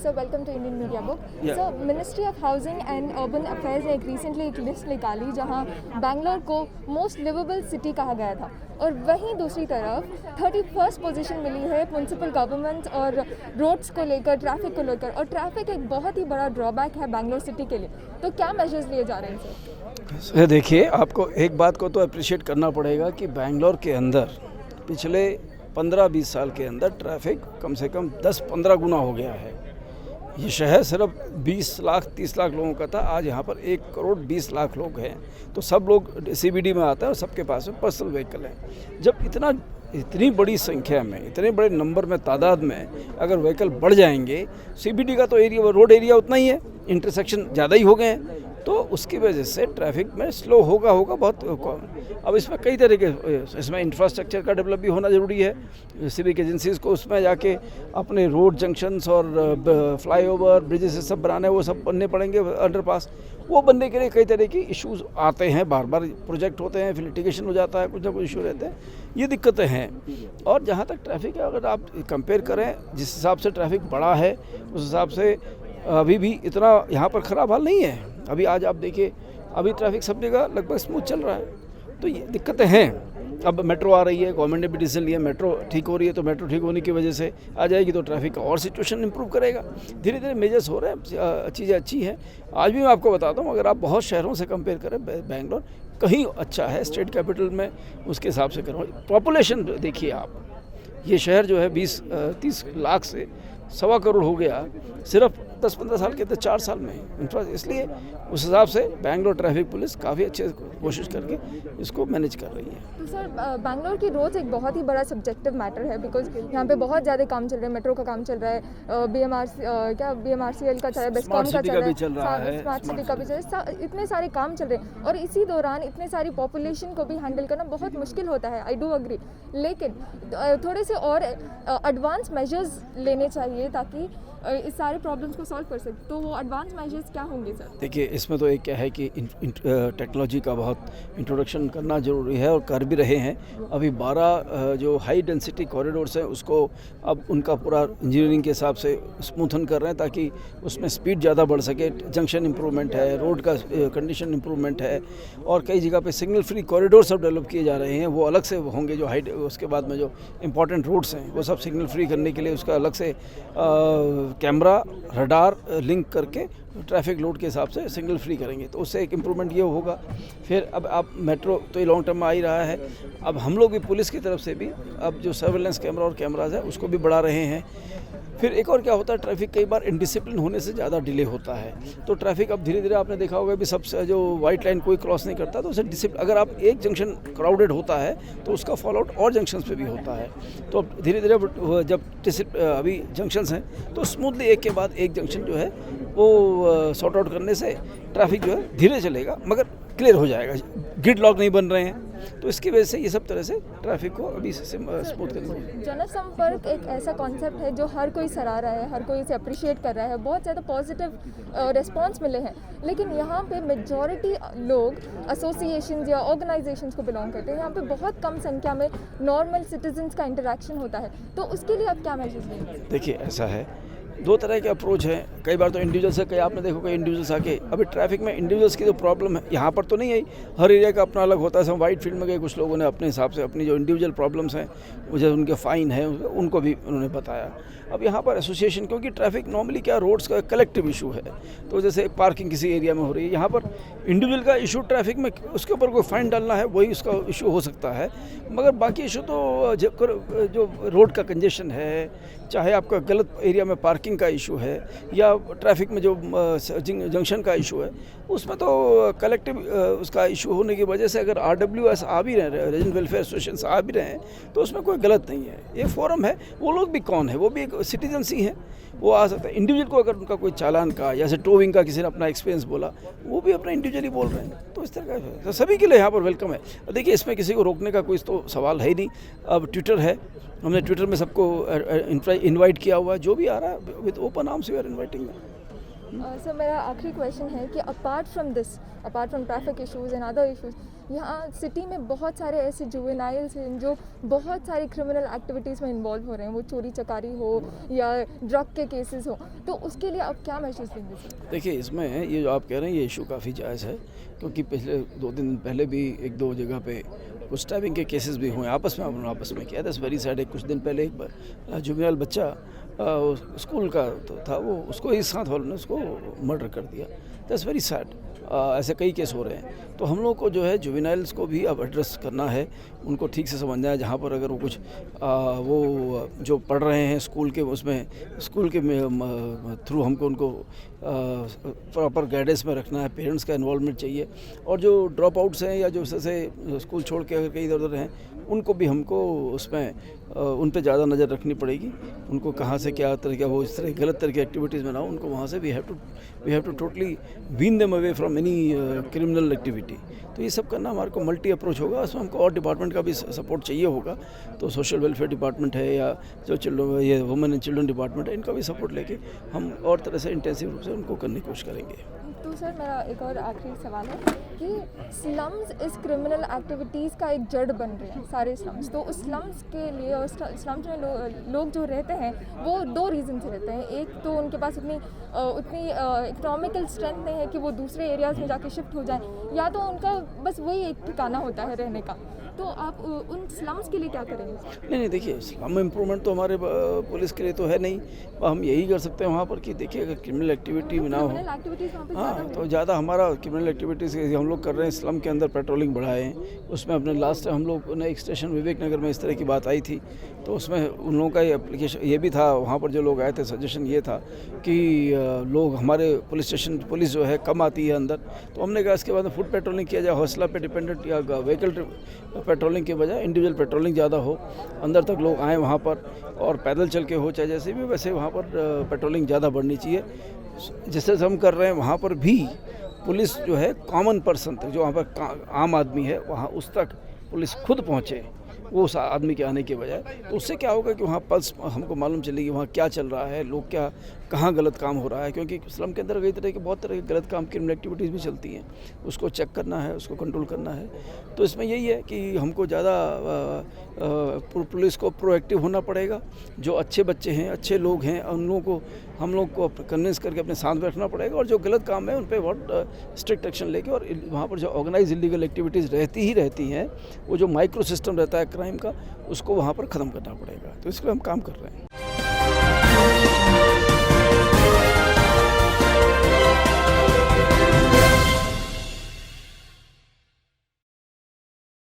So welcome to Indian Media Book. Yeah. So Ministry of Housing and Urban Affairs ने recently एक list निकाली जहां बैंगलोर को most liveable city कहा गया था और वहीं दूसरी तरफ 31st पोजीशन मिली है म्यूनसिपल गवर्नमेंट और रोड्स को लेकर, ट्रैफिक को लेकर। और ट्रैफिक एक बहुत ही बड़ा ड्रॉबैक है बैंगलोर सिटी के लिए। तो क्या मेजर्स लिए जा रहे हैं सर? देखिए, आपको एक बात को तो अप्रिशिएट करना पड़ेगा कि बैंगलोर के अंदर पिछले 15-20 साल के अंदर ट्रैफिक कम से कम 10-15 गुना हो गया है। ये शहर सिर्फ 20 लाख 30 लाख लोगों का था, आज यहाँ पर 1 करोड़ 20 लाख लोग हैं। तो सब लोग सीबीडी में आते हैं और सबके पास में पर्सनल व्हीकल है। जब इतनी बड़ी संख्या में, इतने बड़े नंबर में, तादाद में अगर व्हीकल बढ़ जाएंगे, सीबीडी का तो एरिया, रोड एरिया उतना ही है, इंटरसेक्शन ज़्यादा ही हो गए हैं, तो उसकी वजह से ट्रैफिक में स्लो होगा बहुत कम। अब इसमें कई तरह के, इसमें इंफ्रास्ट्रक्चर का डेवलप भी होना ज़रूरी है। सिविक एजेंसीज़ को उसमें जाके अपने रोड जंक्शंस और फ्लाईओवर ब्रिजेस सब बनाने, वो सब बनने पड़ेंगे, अंडरपास। वो बनने के लिए कई तरह की इश्यूज आते हैं, बार बार प्रोजेक्ट होते हैं, फिर लिटिगेशन हो जाता है, कुछ ना कुछ इशू रहते हैं, ये दिक्कतें हैं। और जहाँ तक ट्रैफिक है, अगर आप कंपेयर करें जिस हिसाब से ट्रैफिक बढ़ा है, उस हिसाब से अभी भी इतना यहाँ पर ख़राब हाल नहीं है। अभी आज आप देखिए, अभी ट्रैफिक सब जगह लगभग स्मूथ चल रहा है। तो ये दिक्कतें हैं। अब मेट्रो आ रही है, गवर्नमेंट ने भी डिसीजन लिया, मेट्रो ठीक हो रही है, तो मेट्रो ठीक होने की वजह से आ जाएगी तो ट्रैफिक का और सिचुएशन इंप्रूव करेगा। धीरे धीरे मेजर्स हो रहे हैं, चीज़ें अच्छी हैं। आज भी मैं आपको बताता हूँ, अगर आप बहुत शहरों से कंपेयर करें, बैंगलोर कहीं अच्छा है, स्टेट कैपिटल में उसके हिसाब से करो। पॉपुलेशन देखिए आप, ये शहर जो है 20-30 लाख से 1.25 करोड़ हो गया सिर्फ 10-15 साल के, 4 साल में। इसलिए उस हिसाब से बैंगलोर ट्रैफिक पुलिस काफ़ी अच्छे कोशिश करके इसको मैनेज कर रही है। तो सर, बैंगलोर की रोड्स एक बहुत ही बड़ा सब्जेक्टिव मैटर है, बिकॉज यहाँ पे बहुत ज़्यादा काम चल रहा है, मेट्रो का काम चल रहा है, BMRCL का चल रहा है, बेस्कॉम का चल रहा है, स्मार्ट सिटी का भी चल रहा है, इतने सारे काम चल रहे हैं। और इसी दौरान इतने सारी पॉपुलेशन को भी हैंडल करना बहुत मुश्किल होता है, आई डू अग्री। लेकिन थोड़े से और एडवांस मेजर्स लेने चाहिए ताकि इस सारे प्रॉब्लम्स को सॉल्व कर सकते। तो वो एडवांस मेजर्स क्या होंगे सर? देखिए, इसमें तो एक क्या है कि टेक्नोलॉजी का बहुत इंट्रोडक्शन करना ज़रूरी है और कर भी रहे हैं। अभी 12 जो हाई डेंसिटी कॉरिडोर्स हैं, उसको अब उनका पूरा इंजीनियरिंग के हिसाब से स्मूथन कर रहे हैं ताकि उसमें स्पीड ज़्यादा बढ़ सके। जंक्शन इंप्रूवमेंट है, रोड का कंडीशन इंप्रूवमेंट है, और कई जगह पे सिग्नल फ्री कॉरिडोर सब डेवलप किए जा रहे हैं। वो अलग से होंगे जो हाई, उसके बाद में जो इंपॉर्टेंट रोड्स हैं वो सब सिग्नल फ्री करने के लिए उसका अलग से कैमरा रडार लिंक करके ट्रैफिक लोड के हिसाब से सिग्नल फ्री करेंगे, तो उससे एक इम्प्रूवमेंट ये होगा। फिर अब आप मेट्रो तो ये लॉन्ग टर्म में आ ही रहा है। अब हम लोग भी पुलिस की तरफ से भी अब जो सर्वेलेंस कैमरा और कैमराज है उसको भी बढ़ा रहे हैं। फिर एक और क्या होता है, ट्रैफिक कई बार इनडिसिप्लिन होने से ज़्यादा डिले होता है, तो ट्रैफिक अब धीरे धीरे आपने देखा होगा भी सबसे जो वाइट लाइन कोई क्रॉस नहीं करता, तो उसे डिसिप्लिन, अगर आप एक जंक्शन क्राउडेड होता है तो उसका फॉलो आउट और जंक्शंस पे भी होता है। तो अब धीरे धीरे जब अभी जंक्शंस हैं तो स्मूथली एक के बाद एक जंक्शन जो है वो सॉर्ट आउट करने से ट्रैफिक जो है धीरे चलेगा मगर क्लियर हो जाएगा, ग्रिड लॉक नहीं बन रहे हैं। तो इसकी वजह से ये सब तरह से ट्रैफिक को अभी स्मूथ करेंगे। जनसंपर्क एक ऐसा कॉन्सेप्ट है जो हर कोई सराह रहा है, हर कोई इसे अप्रिशिएट कर रहा है, बहुत ज़्यादा पॉजिटिव रिस्पांस मिले हैं। लेकिन यहाँ पे मेजॉरिटी लोग एसोसिएशंस या ऑर्गेनाइजेशंस को बिलोंग करते हैं, यहाँ पे बहुत कम संख्या में नॉर्मल सिटीजन्स का इंटरेक्शन होता है। तो उसके लिए आप क्या मेजर्स लेंगे? देखिए, ऐसा है, 2 तरह के अप्रोच हैं। कई बार तो इंडिविजुअल से, कई आपने देखो कई इंडिविजुअल्स आके, अभी ट्रैफिक में इंडिविजुअल्स की जो प्रॉब्लम है यहाँ पर तो नहीं है, हर एरिया का अपना अलग होता है। हम वाइट फील्ड में गए, कुछ लोगों ने अपने हिसाब से अपनी जो इंडिविजुअल प्रॉब्लम्स हैं, मुझे उनके फ़ाइन है, उनको भी उन्होंने बताया। अब यहाँ पर एसोसिएशन, क्योंकि ट्रैफिक नॉर्मली क्या रोड्स का कलेक्टिव इशू है, तो जैसे पार्किंग किसी एरिया में हो रही है, यहाँ पर इंडिविजुअल का इशू ट्रैफिक में उसके ऊपर कोई फाइन डालना है, वही उसका इशू हो सकता है। मगर बाकी इशू तो जो रोड का कंजेशन है, चाहे आपका गलत एरिया में पार्किंग का इशू है, या ट्रैफिक में जो जंक्शन का इशू है, उसमें तो कलेक्टिव उसका इशू होने की वजह से अगर RWS आ भी रहे हैं, रेजिडेंट वेलफेयर एसोसिएशन आ भी रहे हैं, तो उसमें कोई गलत नहीं है। ये फोरम है, वो लोग भी कौन है, वो भी एक सिटीजन ही है, वो आ सकता है। इंडिविजुअल को अगर उनका कोई चालान का, जैसे टोविंग का किसी ने अपना एक्सपीरियंस बोला, वो भी अपना इंडिविजुअली बोल रहे हैं, तो इस तरह का तो सभी के लिए यहाँ पर वेलकम है। देखिए, इसमें किसी को रोकने का कोई तो सवाल है ही नहीं। अब ट्विटर है, हमने ट्विटर में सबको इनवाइट किया हुआ है, जो भी आ रहा है with open arms we are inviting. Sir मेरा आखिरी क्वेश्चन है कि apart from traffic issues and other issues, यहाँ सिटी में बहुत सारे ऐसे जुवेनाइल्स हैं जो बहुत सारी क्रिमिनल एक्टिविटीज़ में इन्वॉल्व हो रहे हैं, वो चोरी चकारी हो या ड्रग के केसेस हो, तो उसके लिए आप क्या मैसेज देंगे सर? देखिए, इसमें ये जो आप कह रहे हैं ये इशू काफ़ी जायज़ है, क्योंकि पिछले 2-3 दिन पहले भी 1-2 जगह पे कुछ स्टैबिंग के केसेस भी हुए आपस में किया। That's very sad. कुछ दिन पहले एक जुवेनाइल बच्चा स्कूल का तो था, वो उसको इस साथ वालों ने उसको मर्डर कर दिया। That's very sad. ऐसे कई केस हो रहे हैं, तो हम लोग को जो है जुवेनाइल्स को भी अब एड्रेस करना है, उनको ठीक से समझना है। जहाँ पर अगर वो कुछ वो जो पढ़ रहे हैं स्कूल के, उसमें स्कूल के थ्रू हमको उनको प्रॉपर गाइडेंस में रखना है, पेरेंट्स का इन्वॉल्वमेंट चाहिए। और जो ड्रॉप आउट्स हैं या जो जैसे स्कूल छोड़ के अगर कहीं इधर उधर हैं, उनको भी हमको उसमें उन पे ज़्यादा नज़र रखनी पड़ेगी। उनको कहाँ से क्या तरीका, वो इस तरह गलत तरह की एक्टिविटीज़ में ना हो, उनको वहाँ से we have to totally wean them away from any criminal activity. तो ये सब करना हमारे को मल्टी अप्रोच होगा, उसमें हमको और डिपार्टमेंट का भी सपोर्ट चाहिए होगा। तो सोशल वेलफेयर डिपार्टमेंट है या जो ये वुमेन एंड चिल्ड्रन डिपार्टमेंट है, इनका भी सपोर्ट लेके हम और तरह से इंटेंसिव रूप से उनको करने की कोशिश करेंगे। तो सर मेरा एक और आखिरी सवाल है कि स्लम्स इस क्रिमिनल एक्टिविटीज़ का एक जड़ बन रहे हैं सारे स्लम्स, तो उस स्लम्स के लिए और स्लम्स में लोग जो रहते हैं वो 2 रीज़न से रहते हैं। एक तो उनके पास उतनी इकोनॉमिकल स्ट्रेंथ नहीं है कि वो दूसरे एरियाज़ में जाके शिफ्ट हो जाएं, या तो उनका बस वही एक ठिकाना होता है रहने का। तो आप उन स्लम्स के लिए क्या करेंगे? नहीं, देखिए, स्लम इम्प्रूवमेंट तो हमारे पुलिस के लिए तो है नहीं। हम यही कर सकते हैं वहाँ पर कि देखिए अगर क्रिमिनल एक्टिविटी ना हो, हाँ, तो ज़्यादा हमारा क्रिमिनल एक्टिविटीज़ हम लोग कर रहे हैं। स्लम के अंदर पेट्रोलिंग बढ़ाए हैं, उसमें अपने लास्ट हम लोग ने एक स्टेशन विवेक नगर में इस तरह की बात आई थी, तो उसमें उन लोगों का ये एप्लीकेशन ये भी था, वहाँ पर जो लोग आए थे सजेशन ये था कि लोग हमारे पुलिस जो है कम आती है अंदर, तो हमने कहा इसके बाद में फुट पेट्रोलिंग किया जाए, हौसला पे डिपेंडेंट या व्हीकल पेट्रोलिंग के बजाय इंडिविजुअल पेट्रोलिंग ज़्यादा हो, अंदर तक लोग आएँ वहाँ पर, और पैदल चल के हो चाहे जैसे भी, वैसे वहाँ पर पेट्रोलिंग ज़्यादा बढ़नी चाहिए। जिस तरह से हम कर रहे हैं वहाँ पर भी पुलिस जो है कॉमन पर्सन तक, जो वहाँ पर आम आदमी है, वहाँ उस तक पुलिस खुद पहुँचे, वो उस आदमी के आने के बजाय। तो उससे क्या होगा कि वहाँ पल्स हमको मालूम चलेगी वहाँ क्या चल रहा है, लोग क्या कहाँ गलत काम हो रहा है, क्योंकि स्लम के अंदर बहुत तरह के गलत काम, क्रिमिनल एक्टिविटीज़ भी चलती हैं, उसको चेक करना है, उसको कंट्रोल करना है। तो इसमें यही है कि हमको ज़्यादा पुलिस को प्रोएक्टिव होना पड़ेगा। जो अच्छे बच्चे हैं, अच्छे लोग हैं, उन लोगों को हम लोग को कन्विंस करके अपने साथ में रखना पड़ेगा, और जो गलत काम है उन पर बहुत स्ट्रिक्ट एक्शन लेके, और वहाँ पर जो ऑर्गेनाइज इलीगल एक्टिविटीज़ रहती हैं, वो जो माइक्रो सिस्टम रहता है क्राइम का, उसको वहाँ पर ख़त्म करना पड़ेगा। तो इसके लिए हम काम कर रहे हैं।